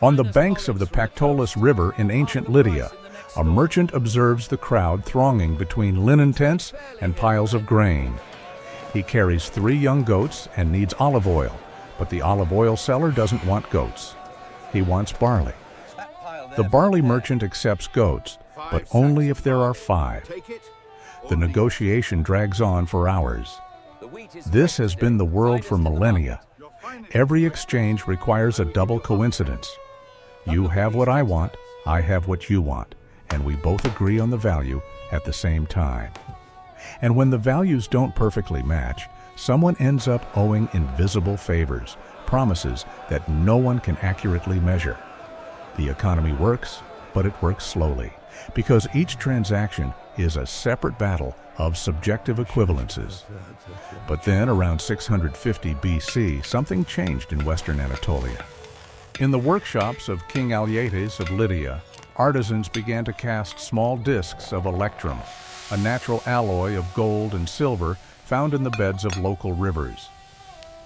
On the banks of the Pactolus River in ancient Lydia, a merchant observes the crowd thronging between linen tents and piles of grain. He carries 3 young goats and needs olive oil, but the olive oil seller doesn't want goats. He wants barley. The barley merchant accepts goats, but only if there are 5. The negotiation drags on for hours. This has been the world for millennia. Every exchange requires a double coincidence. You have what I want, I have what you want, and we both agree on the value at the same time. And when the values don't perfectly match, someone ends up owing invisible favors, promises that no one can accurately measure. The economy works, but it works slowly, because each transaction is a separate battle of subjective equivalences. But then, around 650 BC, something changed in Western Anatolia. In the workshops of King Alyattes of Lydia, artisans began to cast small discs of electrum, a natural alloy of gold and silver found in the beds of local rivers.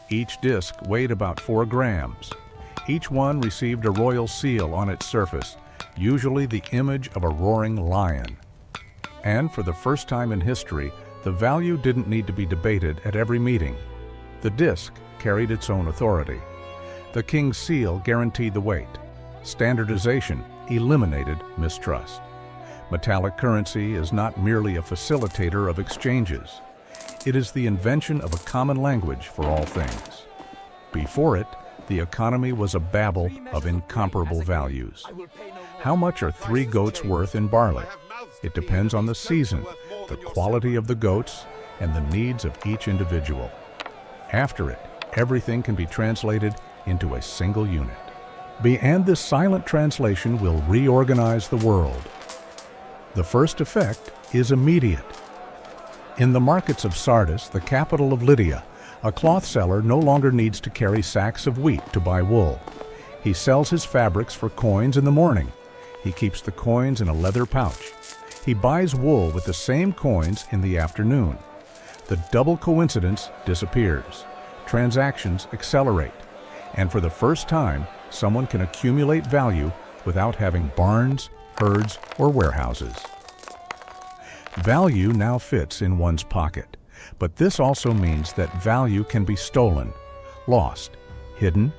Each disc weighed about 4 grams. Each one received a royal seal on its surface, usually the image of a roaring lion. And for the first time in history, the value didn't need to be debated at every meeting. The disc carried its own authority. The king's seal guaranteed the weight. Standardization eliminated mistrust. Metallic currency is not merely a facilitator of exchanges. It is the invention of a common language for all things. Before it, the economy was a babel of incomparable values. How much are 3 goats worth in barley? It depends on the season, the quality of the goats, and the needs of each individual. After it, everything can be translated into a single unit. And this silent translation will reorganize the world. The first effect is immediate. In the Markets of Sardis, the capital of Lydia, a cloth seller no longer needs to carry sacks of wheat to buy wool. He sells his fabrics for coins in the morning. He keeps the coins in a leather pouch. He buys wool with the same coins in the afternoon. The double coincidence disappears. Transactions accelerate. And for the first time, someone can accumulate value without having barns, herds, or warehouses. Value now fits in one's pocket, but this also means that value can be stolen, lost, hidden.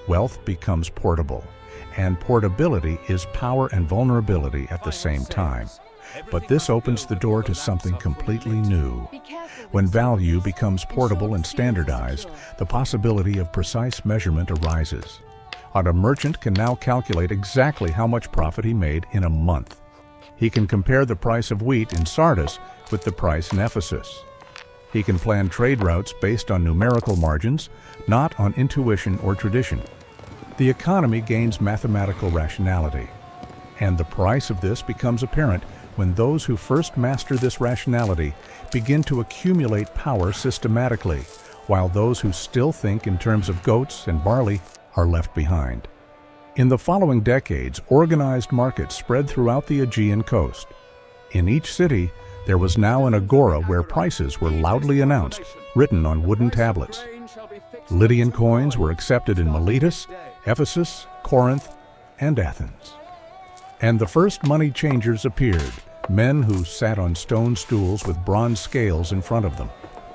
Wealth becomes portable, and portability is power and vulnerability at the same time. But this opens the door to something completely new. When value becomes portable and standardized, the possibility of precise measurement arises. A merchant can now calculate exactly how much profit he made in a month. He can compare the price of wheat in Sardis with the price in Ephesus. He can plan trade routes based on numerical margins, not on intuition or tradition. The economy gains mathematical rationality, and the price of this becomes apparent when those who first master this rationality begin to accumulate power systematically, while those who still think in terms of goats and barley are left behind. In the following decades, organized markets spread throughout the Aegean coast. In each city, there was now an agora where prices were loudly announced, written on wooden tablets. Lydian coins were accepted in Miletus, Ephesus, Corinth, and Athens. And the first money changers appeared, men who sat on stone stools with bronze scales in front of them,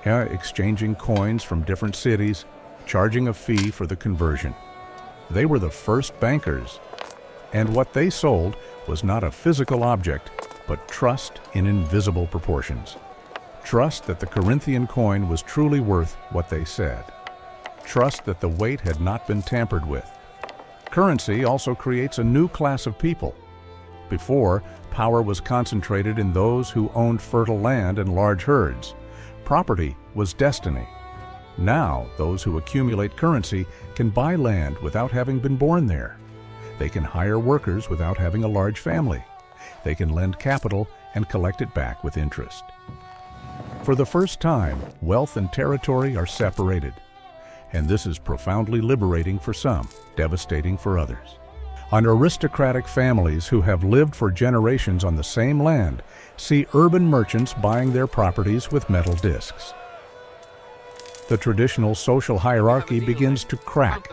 exchanging coins from different cities, charging a fee for the conversion. They were the first bankers, and what they sold was not a physical object, but trust in invisible proportions. Trust that the Corinthian coin was truly worth what they said. Trust that the weight had not been tampered with. Currency also creates a new class of people. Before, power was concentrated in those who owned fertile land and large herds. Property was destiny. Now, those who accumulate currency can buy land without having been born there. They can hire workers without having a large family. They can lend capital and collect it back with interest. For the first time, wealth and territory are separated. And this is profoundly liberating for some, devastating for others. Aristocratic families who have lived for generations on the same land see urban merchants buying their properties with metal discs. The traditional social hierarchy begins to crack,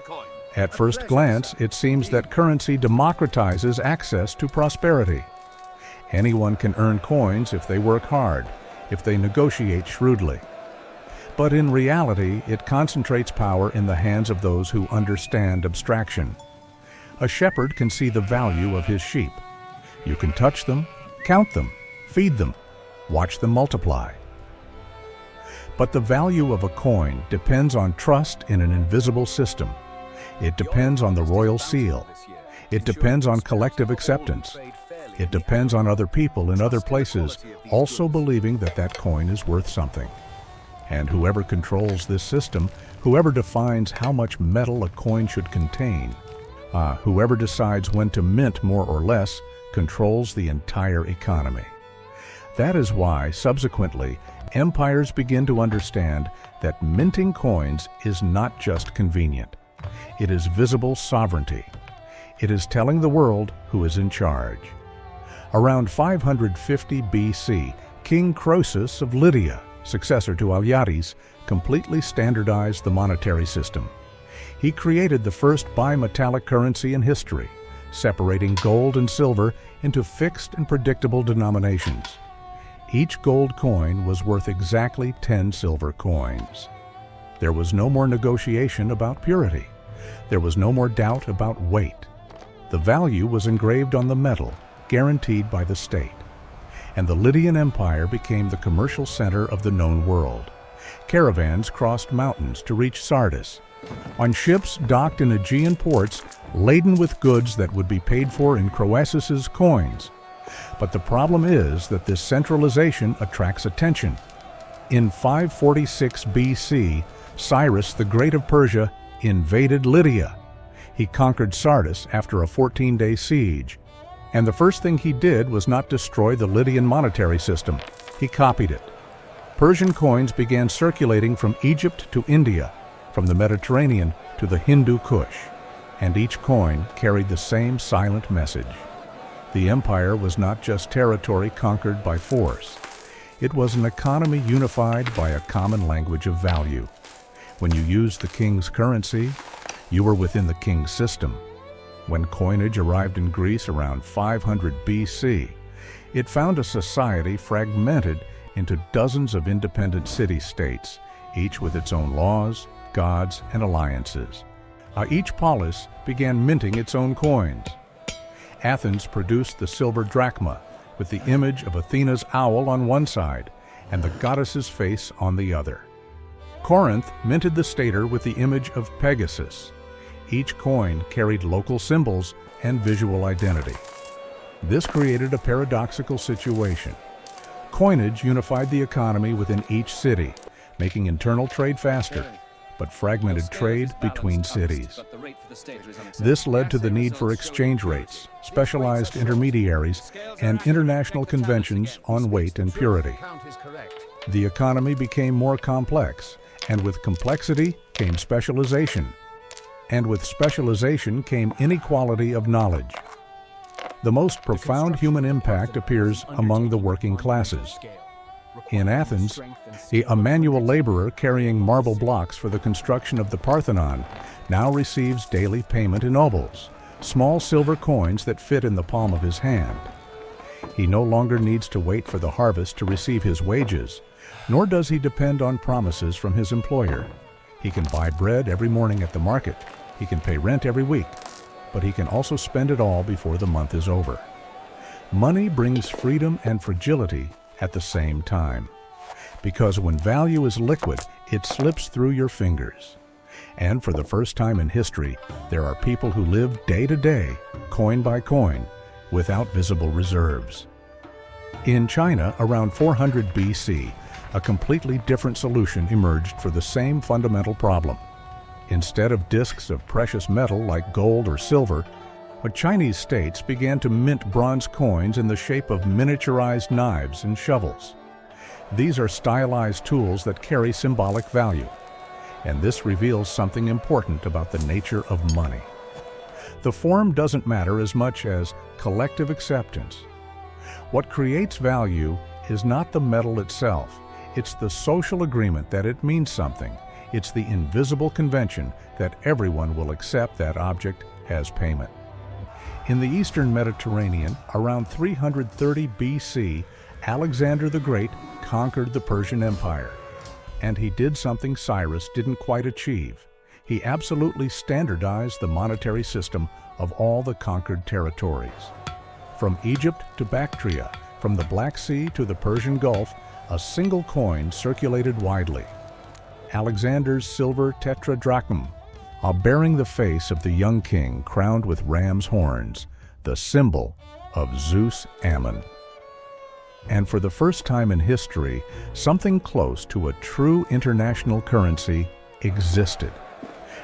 At first glance, it seems that currency democratizes access to prosperity. Anyone can earn coins if they work hard, if they negotiate shrewdly. But in reality, it concentrates power in the hands of those who understand abstraction. A shepherd can see the value of his sheep. You can touch them, count them, feed them, watch them multiply. But the value of a coin depends on trust in an invisible system. It depends on the royal seal. It depends on collective acceptance. It depends on other people in other places also believing that that coin is worth something. And whoever controls this system, whoever defines how much metal a coin should contain, whoever decides when to mint more or less, controls the entire economy. That is why, subsequently, empires begin to understand that minting coins is not just convenient. It is visible sovereignty. It is telling the world who is in charge. Around 550 BC, King Croesus of Lydia, successor to Alyattes, completely standardized the monetary system. He created the first bimetallic currency in history, separating gold and silver into fixed and predictable denominations. Each gold coin was worth exactly 10 silver coins. There was no more negotiation about purity. There was no more doubt about weight. The value was engraved on the metal, guaranteed by the state. And the Lydian Empire became the commercial center of the known world. Caravans crossed mountains to reach Sardis. On ships docked in Aegean ports, laden with goods that would be paid for in Croesus's coins. But the problem is that this centralization attracts attention. In 546 BC, Cyrus the Great of Persia invaded Lydia. He conquered Sardis after a 14-day siege. And the first thing he did was not destroy the Lydian monetary system. He copied it. Persian coins began circulating from Egypt to India, from the Mediterranean to the Hindu Kush, and each coin carried the same silent message. The empire was not just territory conquered by force. It was an economy unified by a common language of value. When you used the king's currency, you were within the king's system. When coinage arrived in Greece around 500 BC, it found a society fragmented into dozens of independent city-states, each with its own laws, gods, and alliances. Each polis began minting its own coins. Athens produced the silver drachma, with the image of Athena's owl on one side and the goddess's face on the other. Corinth minted the stater with the image of Pegasus. Each coin carried local symbols and visual identity. This created a paradoxical situation. Coinage unified the economy within each city, making internal trade faster, but fragmented trade between cities. This led to the need for exchange rates, specialized intermediaries, and international conventions on weight and purity. The economy became more complex, and with complexity came specialization. And with specialization came inequality of knowledge. The most profound human impact appears among the working classes. In Athens, a manual laborer carrying marble blocks for the construction of the Parthenon now receives daily payment in obols, small silver coins that fit in the palm of his hand. He no longer needs to wait for the harvest to receive his wages, nor does he depend on promises from his employer. He can buy bread every morning at the market. He can pay rent every week, but he can also spend it all before the month is over. Money brings freedom and fragility at the same time, because when value is liquid, it slips through your fingers. And for the first time in history, there are people who live day to day, coin by coin, without visible reserves. In China, around 400 BC, a completely different solution emerged for the same fundamental problem. Instead of discs of precious metal like gold or silver, Chinese states began to mint bronze coins in the shape of miniaturized knives and shovels. These are stylized tools that carry symbolic value, and this reveals something important about the nature of money. The form doesn't matter as much as collective acceptance. What creates value is not the metal itself, it's the social agreement that it means something, It's the invisible convention that everyone will accept that object as payment. In the Eastern Mediterranean, around 330 BC, Alexander the Great conquered the Persian Empire. And he did something Cyrus didn't quite achieve. He absolutely standardized the monetary system of all the conquered territories. From Egypt to Bactria, from the Black Sea to the Persian Gulf, a single coin circulated widely. Alexander's silver tetradrachm, bearing the face of the young king crowned with ram's horns, the symbol of Zeus Ammon. And for the first time in history, something close to a true international currency existed.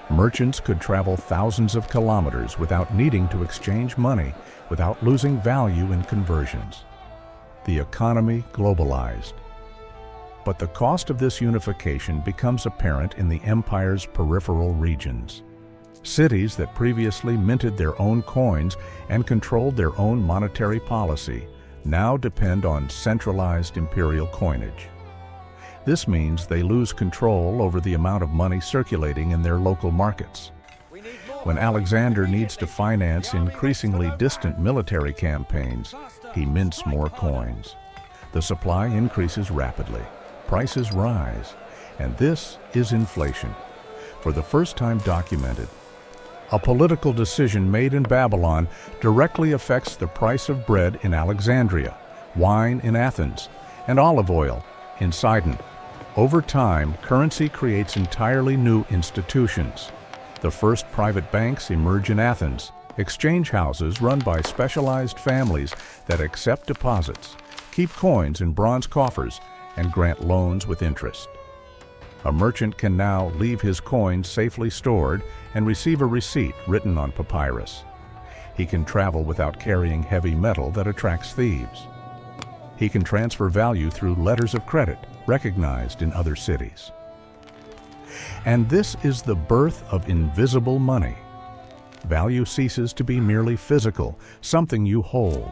Merchants could travel thousands of kilometers without needing to exchange money, without losing value in conversions. The economy globalized. But the cost of this unification becomes apparent in the empire's peripheral regions. Cities that previously minted their own coins and controlled their own monetary policy now depend on centralized imperial coinage. This means they lose control over the amount of money circulating in their local markets. When Alexander needs to finance increasingly distant military campaigns, he mints more coins. The supply increases rapidly, prices rise, and this is inflation, for the first time documented. A political decision made in Babylon directly affects the price of bread in Alexandria, wine in Athens, and olive oil in Sidon. Over time, currency creates entirely new institutions. The first private banks emerge in Athens, exchange houses run by specialized families that accept deposits, keep coins in bronze coffers, and grant loans with interest. A merchant can now leave his coins safely stored and receive a receipt written on papyrus. He can travel without carrying heavy metal that attracts thieves. He can transfer value through letters of credit recognized in other cities. And this is the birth of invisible money. Value ceases to be merely physical, something you hold.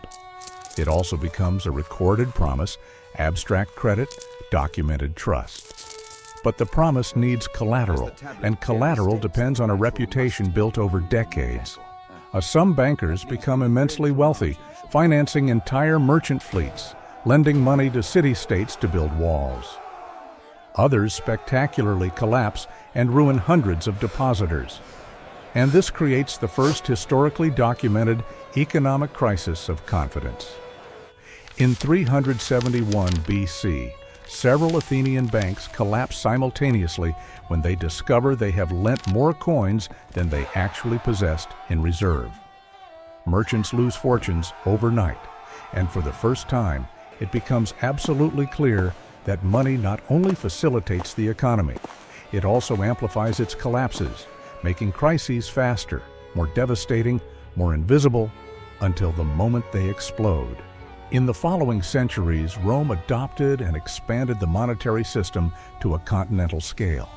It also becomes a recorded promise, abstract credit, documented trust. But the promise needs collateral, and collateral depends on a reputation built over decades. Some bankers become immensely wealthy, financing entire merchant fleets, lending money to city-states to build walls. Others spectacularly collapse and ruin hundreds of depositors. And this creates the first historically documented economic crisis of confidence. In 371 BC, several Athenian banks collapse simultaneously when they discover they have lent more coins than they actually possessed in reserve. Merchants lose fortunes overnight, and for the first time, it becomes absolutely clear that money not only facilitates the economy, it also amplifies its collapses, making crises faster, more devastating, more invisible, until the moment they explode. In the following centuries, Rome adopted and expanded the monetary system to a continental scale.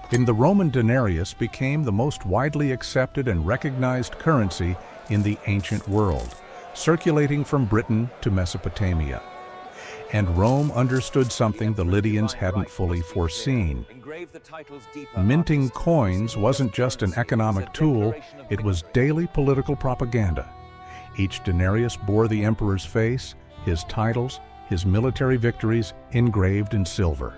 The Roman denarius became the most widely accepted and recognized currency in the ancient world, circulating from Britain to Mesopotamia. And Rome understood something the Lydians hadn't fully foreseen. Minting coins wasn't just an economic tool, it was daily political propaganda. Each denarius bore the emperor's face, his titles, his military victories engraved in silver.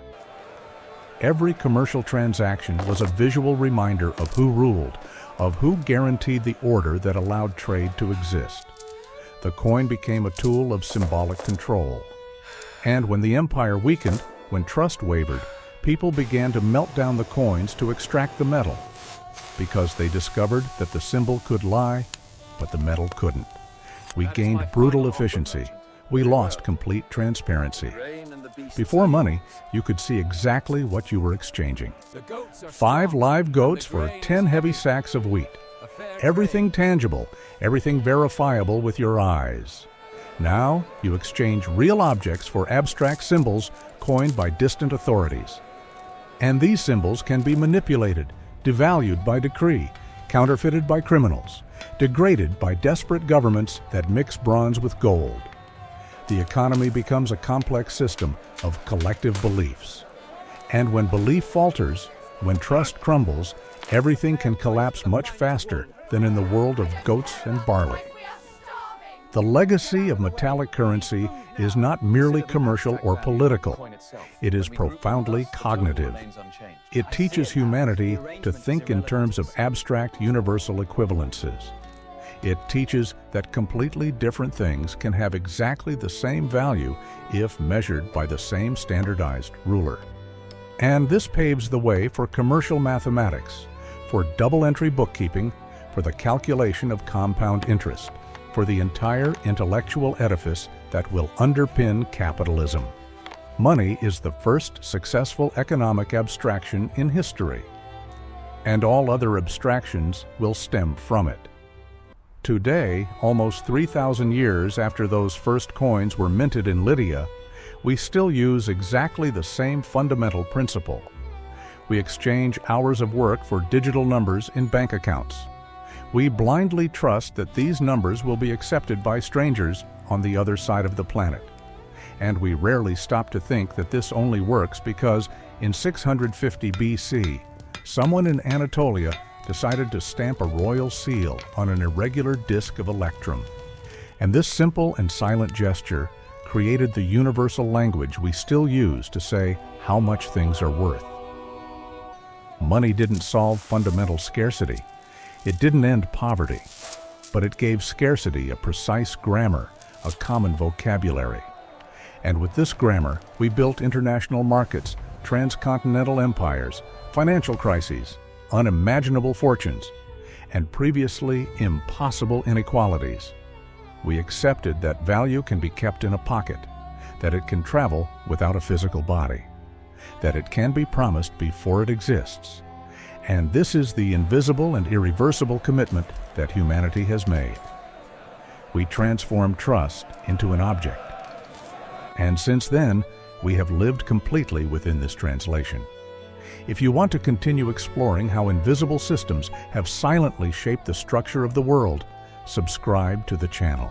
Every commercial transaction was a visual reminder of who ruled, of who guaranteed the order that allowed trade to exist. The coin became a tool of symbolic control. And when the empire weakened, when trust wavered, people began to melt down the coins to extract the metal, because they discovered that the symbol could lie, but the metal couldn't. We gained brutal efficiency. We lost complete transparency. Before money, you could see exactly what you were exchanging. 5 live goats for 10 heavy sacks of wheat. Everything tangible, everything verifiable with your eyes. Now, you exchange real objects for abstract symbols coined by distant authorities. And these symbols can be manipulated, devalued by decree, counterfeited by criminals, degraded by desperate governments that mix bronze with gold. The economy becomes a complex system of collective beliefs. And when belief falters, When trust crumbles, everything can collapse much faster than in the world of goats and barley. The legacy of metallic currency is not merely commercial or political. It is profoundly cognitive. It teaches humanity to think in terms of abstract universal equivalences. It teaches that completely different things can have exactly the same value if measured by the same standardized ruler. And this paves the way for commercial mathematics, for double-entry bookkeeping, for the calculation of compound interest, for the entire intellectual edifice that will underpin capitalism. Money is the first successful economic abstraction in history, and all other abstractions will stem from it. Today, almost 3,000 years after those first coins were minted in Lydia, we still use exactly the same fundamental principle. We exchange hours of work for digital numbers in bank accounts. We blindly trust that these numbers will be accepted by strangers on the other side of the planet. And we rarely stop to think that this only works because in 650 BC, someone in Anatolia decided to stamp a royal seal on an irregular disk of electrum. And this simple and silent gesture created the universal language we still use to say how much things are worth. Money didn't solve fundamental scarcity. It didn't end poverty, but it gave scarcity a precise grammar, a common vocabulary. And with this grammar, we built international markets, transcontinental empires, financial crises, unimaginable fortunes, and previously impossible inequalities. We accepted that value can be kept in a pocket, that it can travel without a physical body, that it can be promised before it exists. And this is the invisible and irreversible commitment that humanity has made. We transformed trust into an object. And since then, we have lived completely within this translation. If you want to continue exploring how invisible systems have silently shaped the structure of the world, subscribe to the channel.